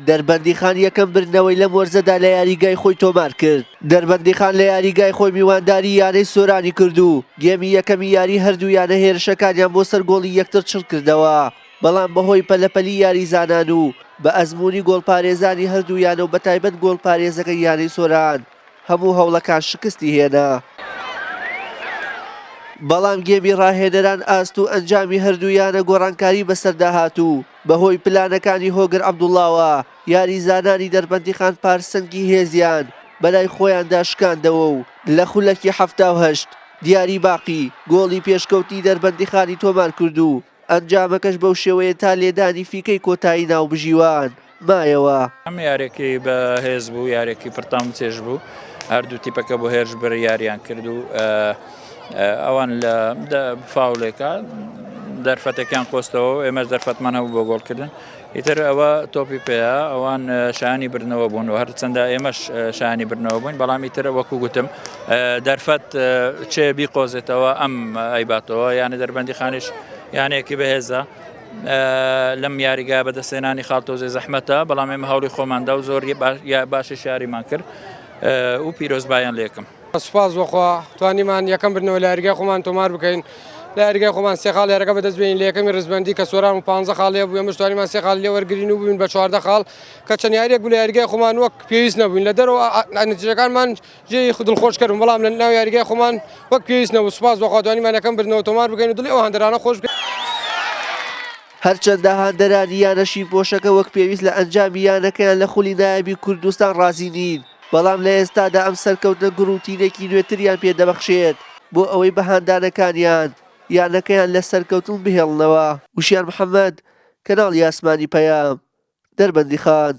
دەربەندیخان یەکەم برنەوەی لەم وەرزەدا لە یاریگای خۆی تۆمار کرد. دەربەندیخان لە یاریگای خۆی میوانداری یانەی سۆرانی کردو. گێمی یەکەمی یاری هەردوو یانە هێرشەکانیان بۆ سەر گۆڵی یەکتر چڕ کردەوە، بەڵام بەهۆی پەلەپەلی یاریزانان و بە ئەزمموی گۆڵپارێزانی هەردوو یانە و بەتایبەت گۆڵپارێزەکە یانەی سۆران هەموو هەوڵەکان شکستی هێنا. بەڵام گێمی ڕاهێنەران ئاست و ئەنجامی هەردوویانە گۆڕانکاری بەسەردا هاتوو. بەهۆی پلانەکانی هۆگر عەبدوڵڵاوە یاریزانانی دەربەندیخان پارسەنگی هێزیان بەلای خۆیاندا شکاندەوە و لە خولەکی 78 دیاری باقی گۆڵی پێشکەوتی دەربەندیخانی تۆمار کردو. ئەنجامەکەش بەو شێوەیە تا لێدانی فیکەی کۆتایی ناوبژیوان مایەوە. ئەم یارێکی بە هێز بوو، یارێکی پرتام چێژ بوو، هەردوو تیپەکە بۆ هێرش بەر یاریان کرد و ئەوان لە فاولێکە دەرفەتێکیان قۆستەوە، ئێمەش دەرفەتمان هەبوو بۆ گۆڵکردن. ئیتر ئەوە تۆپی پێەیە، ئەوان شایانی برنەوە بوون و هەرچەندە ئێمەش شایانی برنەوە بووین، بەڵام ئیتر وەکو گوتم دەرفەت چێ بیقۆزێتەوە ئەم ئەیباتەوە، یانە دەربەندیخانیش یانەیەکی بەهێزە لەم یاریگا بەدەستێنانی خاڵتۆزێ زەحمەتە، بەڵام ئێمە هەوڵی خۆماندا و زۆر باشی شاریمان کرد و پیرۆزبایان لێکم. سوپاس بۆخوا توانیمان یەکەم برنەوە لە یاریگای خۆمان تۆمار بکەین. لە یاریگای خۆمان سێ خاڵ یارەکە بەدەستبێنین لە یەکەمی ڕزبەندی کە سۆران و 15 خاڵەیە بوو، ئێمەش توانیمان سێ خاڵ لێ وەرگرین و بووین بە 14 خاڵ کە چەند یاریەک بوو لە یاریگای خۆمان وەک پێویست نەبووین. لە دەرەوە نەتیجەکانمان جێی دڵخۆش کردن، بەڵام لە ناو یاریگای خۆمان وەک پێویست نەبوو. سوپاس بۆخوا توانیمان یەکەم برنەوە تۆمار بکەین و دڵی ئەو هەندەرانە خۆش بکەین. هەرچەندە هاندەرانی یانەشی پۆشەکە وەک پێویست لە ئەنجامی یانەکەیان لە خولی نایەبی کوردستان ڕازی نین، بەڵام لە ئێستادا ئەم سەرکەوتنە گروتینێکی نوێتریان پێدەبەخشێت بۆ ئەوەی بەهاندانەکانیان یانەکەیان لە سەرکەوتن بهێڵنەوە. وشیان محەممەد، کەناڵی ئاسمانی پەیام، دەربەندیخان.